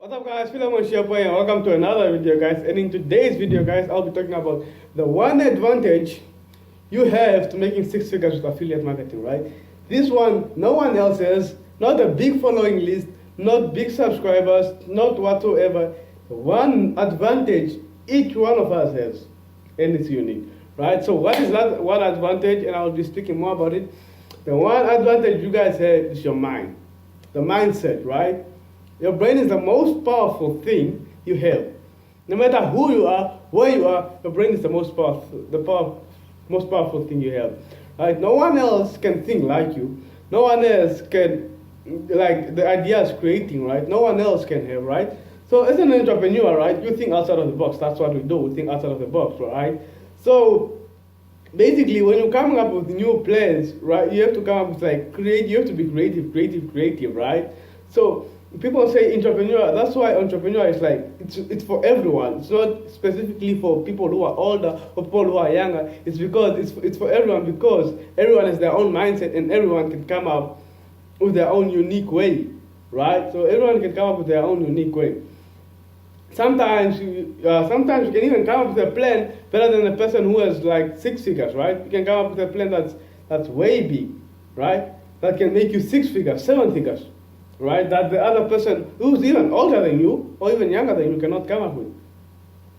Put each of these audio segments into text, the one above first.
What's up guys, Philemon Shepo and welcome to another video guys, and in today's video guys I'll be talking about the one advantage you have to making six figures with affiliate marketing, right? This one no one else has, not a big following list, not big subscribers, not whatsoever. The one advantage each one of us has, and it's unique, right? So what is that one advantage, and I'll be speaking more about it. The one advantage you guys have is your mind, the mindset, right? Your brain is the most powerful thing you have. No matter who you are, where you are, your brain is the most powerful thing you have. Right? No one else can think like you. No one else can, like the ideas creating, right? No one else can have, right? So as an entrepreneur, right, you think outside of the box. That's what we do. We think outside of the box, right? So basically, when you're coming up with new plans, right, you have to come up with you have to be creative, right? So people say entrepreneur, that's why entrepreneur is like, it's for everyone. It's not specifically for people who are older or people who are younger. It's because it's for everyone, because everyone has their own mindset and everyone can come up with their own unique way, right? So everyone can come up with their own unique way. Sometimes you can even come up with a plan better than the person who has like six figures, right? You can come up with a plan that's way big, right? That can make you six figures, seven figures, right? That the other person who's even older than you or even younger than you cannot come up with,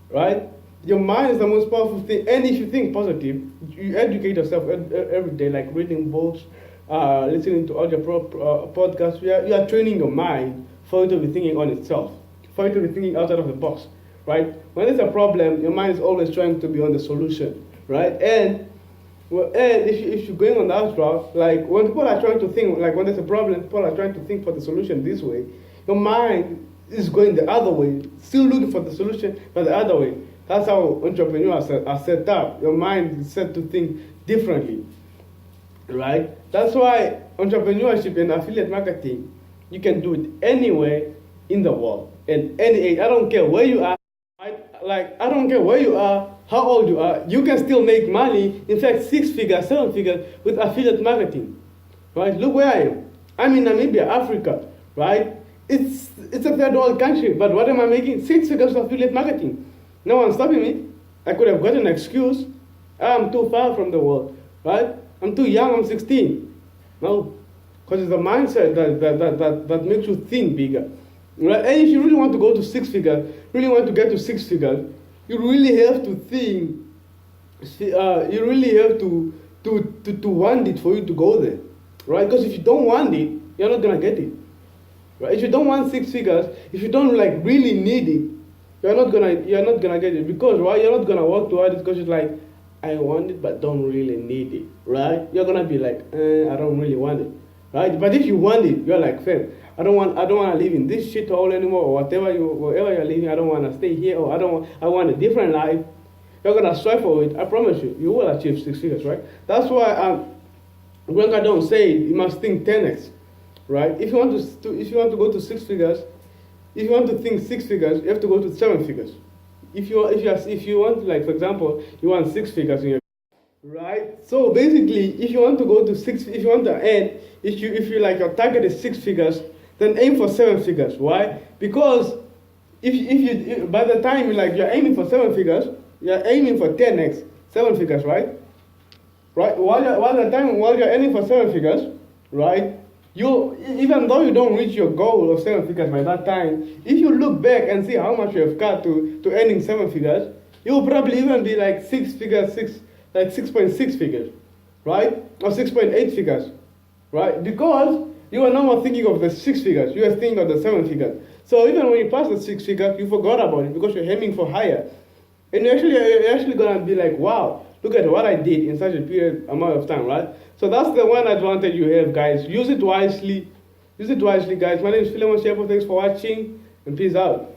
right? Your mind is the most powerful thing, and if you think positive, you educate yourself every day, like reading books, listening to audio podcasts. You are training your mind for it to be thinking on itself, for it to be thinking outside of the box, right? When there's a problem, your mind is always trying to be on the solution, right? And if you're going on that route, like when people are trying to think, like when there's a problem, people are trying to think for the solution this way, your mind is going the other way, still looking for the solution, but the other way. That's how entrepreneurs are set up. Your mind is set to think differently, right? That's why entrepreneurship and affiliate marketing, you can do it anywhere in the world, at any age. I don't care where you are. I don't care where you are, how old you are, you can still make money, in fact, six figures, seven figures with affiliate marketing, right? Look where I am. I'm in Namibia, Africa, right? It's a third world country, but what am I making? Six figures of affiliate marketing. No one's stopping me. I could have got an excuse. I'm too far from the world, right? I'm too young, I'm 16. No, because it's the mindset that makes you think bigger. Right? And if you really want to go to six figures, really want to get to six figures, you really have to think, you really have to want it for you to go there, right? Because if you don't want it, you're not gonna get it, right? If you don't want six figures, if you don't like really need it, you're not gonna get it, because why? You're not gonna work toward it because it's like, I want it but don't really need it, right? You're gonna be like, I don't really want it, right? But if you want it, you're like, fam, I don't want to live in this shithole anymore, or wherever you're living. I don't want to stay here, or I want a different life. You're gonna strive for it. I promise you, you will achieve six figures, right? That's why Grant Cardone said you must think 10x, right? If you want to go to six figures, if you want to think six figures, you have to go to seven figures. If you want, like for example, you want six figures in your, right? So basically, if you want to go to if you want to earn, if you like your target is six figures, then aim for seven figures. Why? Because if you by the time you're aiming for seven figures, you're aiming for 10x, seven figures, right? Right? While you're aiming for seven figures, right? You, even though you don't reach your goal of seven figures by that time, if you look back and see how much you have got to earning seven figures, you will probably even be like 6.6 figures, right? Or 6.8 figures, right? Because you are no more thinking of the six figures, you are thinking of the seven figures. So even when you pass the six figures, you forgot about it because you're aiming for higher. And you're actually gonna be like, wow, look at what I did in such a period amount of time, right? So that's the one advantage you have, guys. Use it wisely. Use it wisely, guys. My name is Philemon Shepo. Thanks for watching, and peace out.